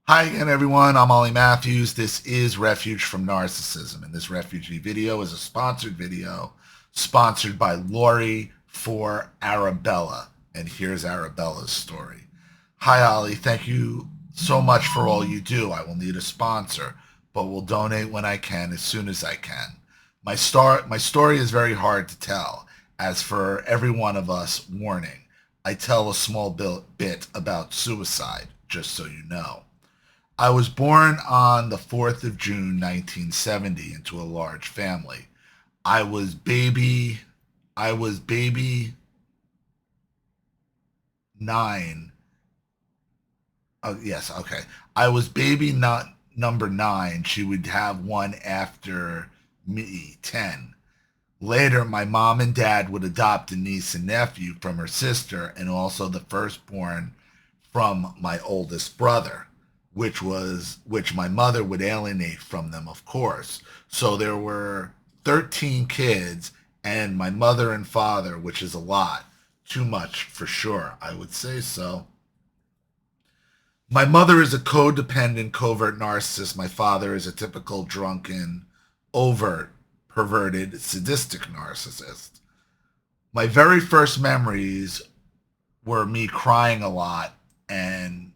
Hi again, everyone. I'm Ollie Matthews. This is Refuge from Narcissism, and this refugee video is a sponsored video sponsored by Lori for Arabella. And here's Arabella's story. Hi, Ollie. Thank you so much for all you do. I will need a sponsor, but will donate when I can as soon as I can. My story is very hard to tell. As for every one of us, warning, I tell a small bit about suicide, just so you know. I was born on the 4th of June, 1970, into a large family. I was baby, I was baby nine. Oh, yes, okay. I was baby not number nine. She would have one after me, 10. Later, my mom and dad would adopt a niece and nephew from her sister and also the firstborn from my oldest brother, which my mother would alienate from them, of course. So there were 13 kids and my mother and father, which is a lot. Too much for sure, I would say so. My mother is a codependent, covert narcissist. My father is a typical drunken, overt, perverted, sadistic narcissist. My very first memories were me crying a lot and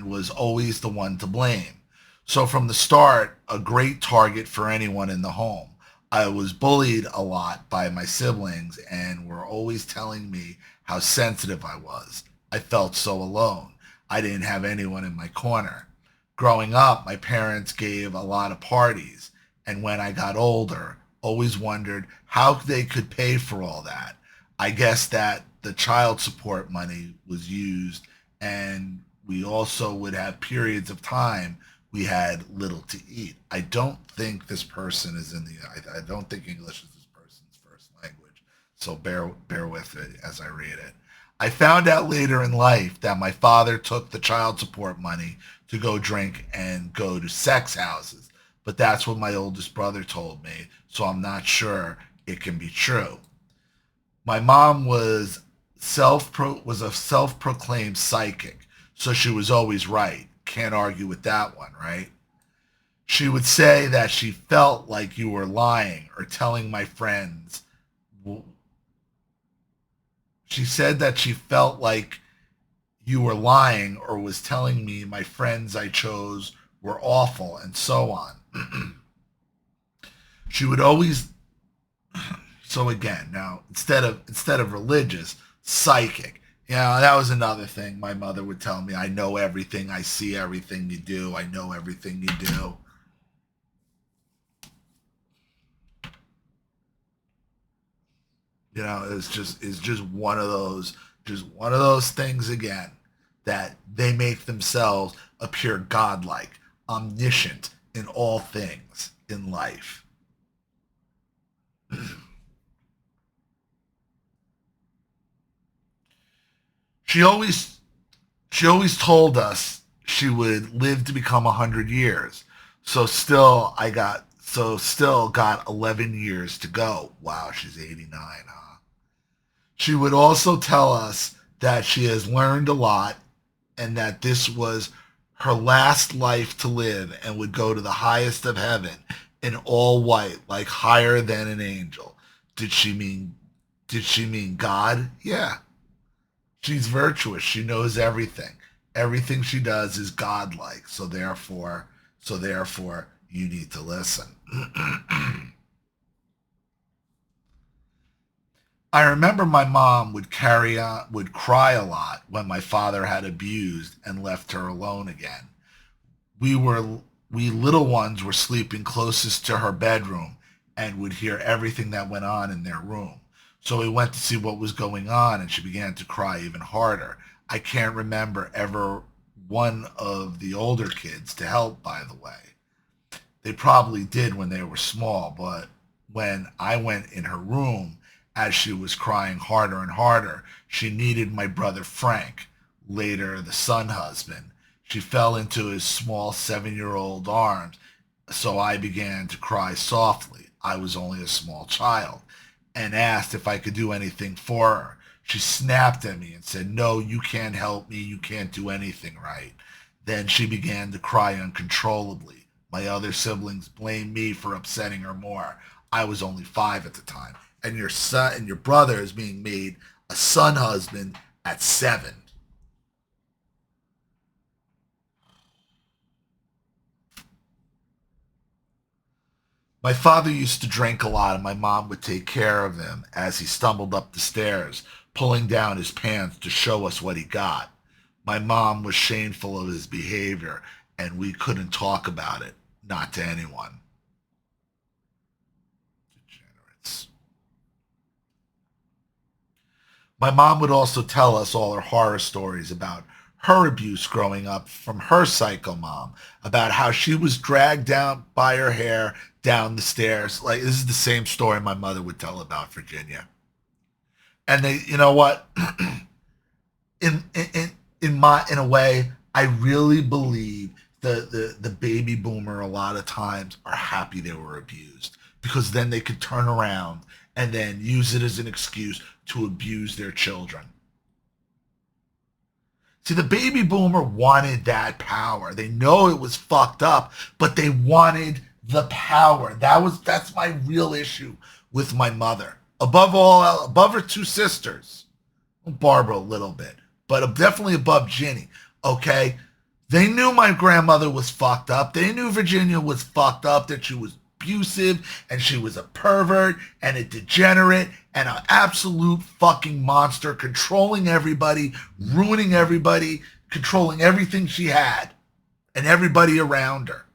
was always the one to blame. So from the start, a great target for anyone in the home. I was bullied a lot by my siblings and were always telling me how sensitive I was. I felt so alone. I didn't have anyone in my corner. Growing up, my parents gave a lot of parties, and when I got older, always wondered how they could pay for all that. I guess that the child support money was used, and we also would have periods of time we had little to eat. I don't think this person is in the. I don't think English is this person's first language, so bear with it as I read it. I found out later in life that my father took the child support money to go drink and go to sex houses, but that's what my oldest brother told me, so I'm not sure it can be true. My mom was a self-proclaimed psychic, so she was always right. Can't argue with that one, right? She would say that she felt like you were lying or telling my friends. She said that she felt like you were lying or was telling me my friends I chose were awful and so on. She would always so again, now instead of religious, psychic. That was another thing my mother would tell me. I know everything, I see everything you do, I know everything you do. It's just one of those things again that they make themselves appear godlike, omniscient in all things in life. She always she always told us she would live to become 100 years. So still got 11 years to go. Wow, she's 89, huh? She would also tell us that she has learned a lot and that this was her last life to live and would go to the highest of heaven in all white, like higher than an angel. Did she mean did she mean God? Yeah. She's virtuous. She knows everything. Everything she does is godlike. So therefore, you need to listen. I remember my mom would cry a lot when my father had abused and left her alone again. We were we little ones were sleeping closest to her bedroom and would hear everything that went on in their room. So we went to see what was going on and she began to cry even harder. I can't remember ever one of the older kids to help, by the way. They probably did when they were small, but when I went in her room as she was crying harder and harder, she needed my brother Frank, later the son husband. She fell into his small 7-year old arms, so I began to cry softly. I was only a small child, and asked if I could do anything for her. She snapped at me and said, "No, you can't help me. You can't do anything right." Then she began to cry uncontrollably. My other siblings blamed me for upsetting her more. I was only 5 at the time. And your son and your brother is being made a son husband at 7. My father used to drink a lot, and my mom would take care of him as he stumbled up the stairs, pulling down his pants to show us what he got. My mom was shameful of his behavior, and we couldn't talk about it, not to anyone. Degenerates. My mom would also tell us all her horror stories about her abuse growing up from her psycho mom, about how she was dragged down by her hair down the stairs. Like, this is the same story my mother would tell about Virginia. And they, you know what? In a way, I really believe the baby boomer a lot of times are happy they were abused, because then they could turn around and then use it as an excuse to abuse their children. See, the baby boomer wanted that power. They know it was fucked up, but they wanted the power. That's my real issue with my mother. Above all, above her 2 sisters, Barbara a little bit, but definitely above Ginny. Okay, they knew my grandmother was fucked up. They knew Virginia was fucked up, that she was abusive and she was a pervert and a degenerate and an absolute fucking monster, controlling everybody, ruining everybody, controlling everything she had and everybody around her.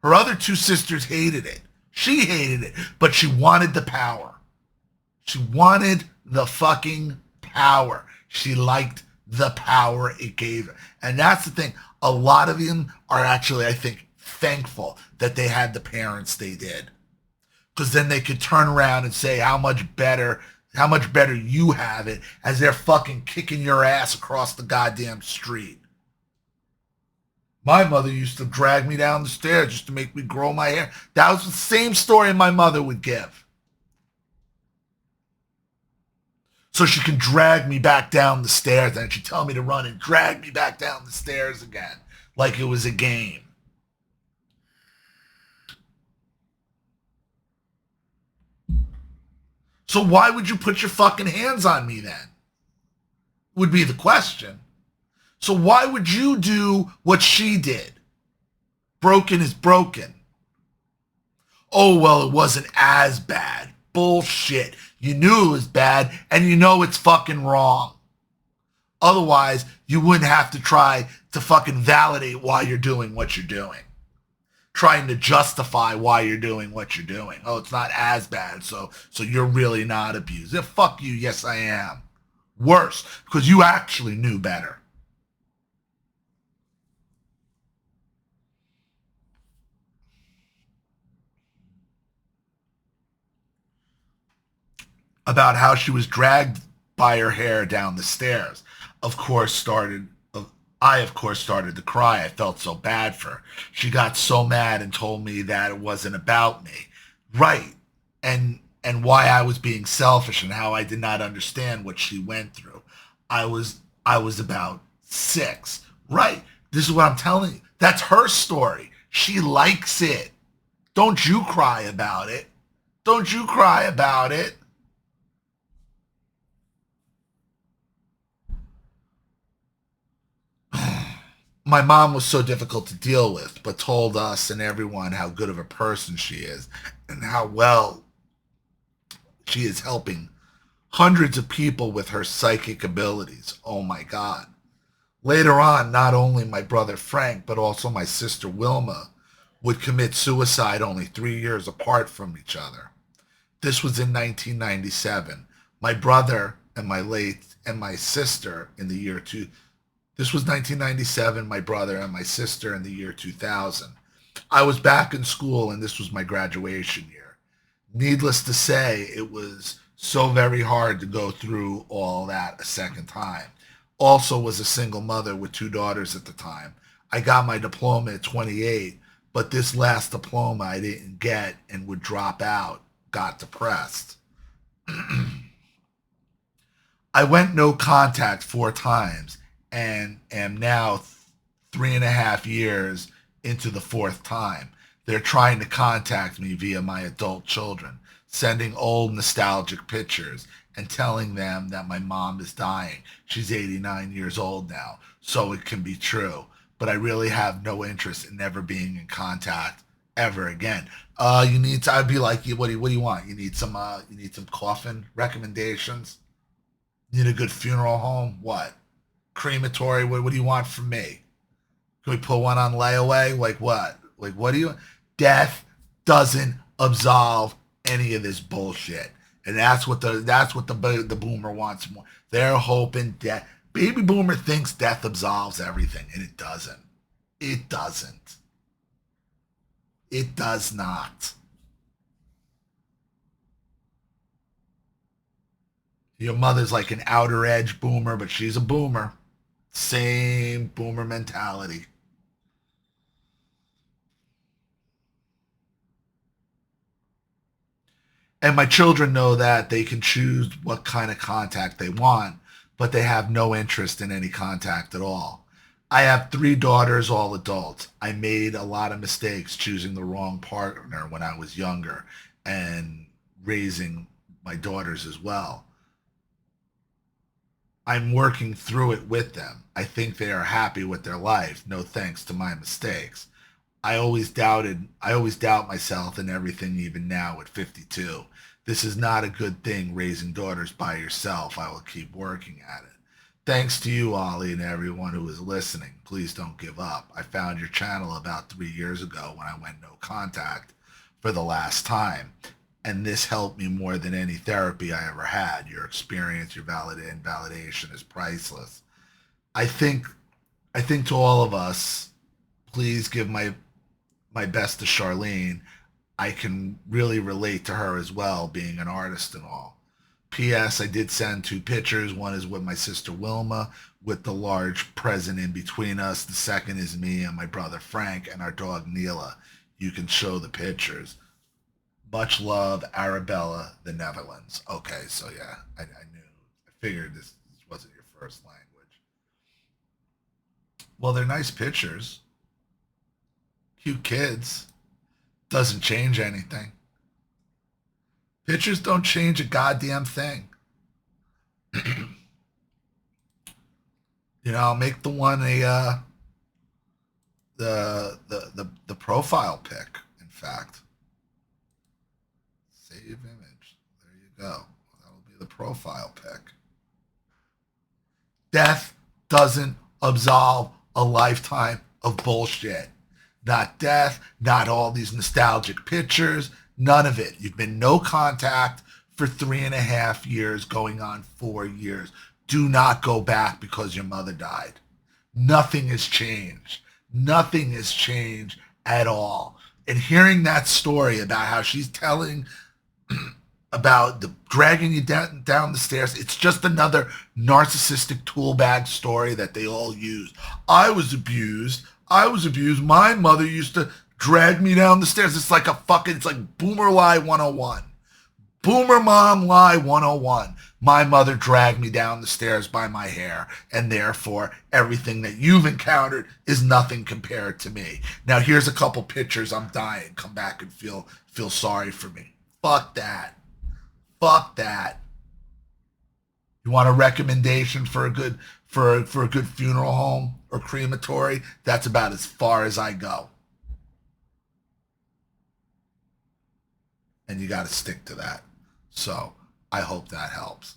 Her other 2 sisters hated it. She hated it, but she wanted the power. She wanted the fucking power. She liked the power it gave her. And that's the thing. A lot of them are actually, I think, thankful that they had the parents they did. Because then they could turn around and say how much better you have it, as they're fucking kicking your ass across the goddamn street. My mother used to drag me down the stairs just to make me grow my hair. That was the same story my mother would give. So she can drag me back down the stairs, and she'd tell me to run and drag me back down the stairs again, like it was a game. So why would you put your fucking hands on me then? Would be the question. So why would you do what she did? Broken is broken. Oh, well, it wasn't as bad. Bullshit. You knew it was bad, and you know it's fucking wrong. Otherwise, you wouldn't have to try to fucking validate why you're doing what you're doing. Trying to justify why you're doing what you're doing. Oh, it's not as bad, so you're really not abused. Yeah, fuck you, yes I am. Worse, because you actually knew better. About how she was dragged by her hair down the stairs. I of course started to cry. I felt so bad for her. She got so mad and told me that it wasn't about me. Right. And why I was being selfish and how I did not understand what she went through. I was about 6. Right. This is what I'm telling you. That's her story. She likes it. Don't you cry about it. Don't you cry about it. My mom was so difficult to deal with, but told us and everyone how good of a person she is and how well she is helping hundreds of people with her psychic abilities. Oh my God. Later on, not only my brother Frank, but also my sister Wilma would commit suicide only 3 years apart from each other. This was in 1997. My brother and my sister in the year 2. This was 1997, my brother and my sister in the year 2000. I was back in school and this was my graduation year. Needless to say, it was so very hard to go through all that a second time. Also was a single mother with 2 daughters at the time. I got my diploma at 28, but this last diploma I didn't get and would drop out, got depressed. I went no contact 4 times, and am now 3.5 years into the fourth time. They're trying to contact me via my adult children, sending old nostalgic pictures and telling them that my mom is dying. She's 89 years old now, so it can be true. But I really have no interest in never being in contact ever again. You need to. I'd be like, what do you want? You need some coffin recommendations. You need a good funeral home. What? Crematory. What do you want from me? Can we put one on layaway? Like what? Like what do you? Death doesn't absolve any of this bullshit, and that's what the boomer wants more. They're hoping death. Baby boomer thinks death absolves everything, and it doesn't. It doesn't. It does not. Your mother's like an outer edge boomer, but she's a boomer. Same boomer mentality. And my children know that they can choose what kind of contact they want, but they have no interest in any contact at all. I have three daughters, all adults. I made a lot of mistakes choosing the wrong partner when I was younger and raising my daughters as well. I'm working through it with them. I think they are happy with their life, no thanks to my mistakes. I always doubt myself and everything even now at 52. This is not a good thing raising daughters by yourself. I will keep working at it. Thanks to you, Ollie, and everyone who is listening. Please don't give up. I found your channel about 3 years ago when I went no contact for the last time. And this helped me more than any therapy I ever had. Your experience, your validation is priceless. I think I think to all of us, please give my best to Charlene. I can really relate to her as well, being an artist and all. P.S. I did send two pictures. One is with my sister Wilma, with the large present in between us. The second is me and my brother Frank and our dog Neela. You can show the pictures. Much love, Arabella, the Netherlands. Okay, so yeah, I knew. I figured this wasn't your first language. Well, they're nice pictures. Cute kids. Doesn't change anything. Pictures don't change a goddamn thing. I'll make the one the profile pic. In fact, save image. There you go. That'll be the profile pic. Death doesn't absolve a lifetime of bullshit. Not death, not all these nostalgic pictures, none of it. You've been no contact for 3.5 years, going on 4 years. Do not go back because your mother died. Nothing has changed. Nothing has changed at all. And hearing that story about how she's telling about the dragging you down the stairs, it's just another narcissistic tool bag story that they all use. I was abused. I was abused. My mother used to drag me down the stairs. It's like boomer lie 101. Boomer mom lie 101. My mother dragged me down the stairs by my hair, and therefore everything that you've encountered is nothing compared to me. Now here's a couple pictures. I'm dying. Come back and feel sorry for me. Fuck that. Fuck that. You want a recommendation for a good funeral home or crematory? That's about as far as I go. And you got to stick to that. So I hope that helps.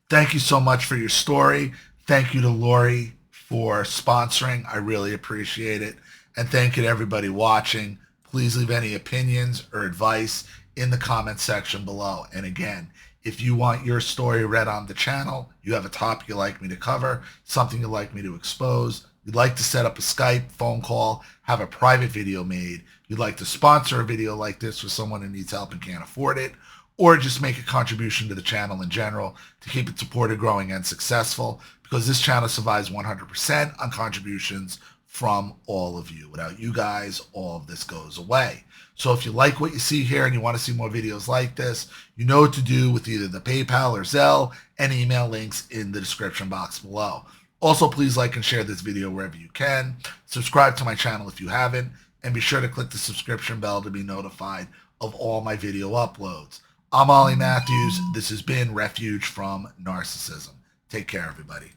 Thank you so much for your story. Thank you to Lori for sponsoring. I really appreciate it. And thank you to everybody watching. Please leave any opinions or advice in the comment section below. And again, if you want your story read on the channel, you have a topic you'd like me to cover, something you'd like me to expose, you'd like to set up a Skype phone call, have a private video made, you'd like to sponsor a video like this for someone who needs help and can't afford it, or just make a contribution to the channel in general to keep it supported, growing, and successful, because this channel survives 100% on contributions from all of you. Without you guys, all of this goes away. So if you like what you see here and you want to see more videos like this, you know what to do with either the PayPal or Zelle and email links in the description box below. Also, please like and share this video wherever you can. Subscribe to my channel if you haven't, and be sure to click the subscription bell to be notified of all my video uploads. I'm Ollie Matthews. This has been Refuge from Narcissism. Take care, everybody.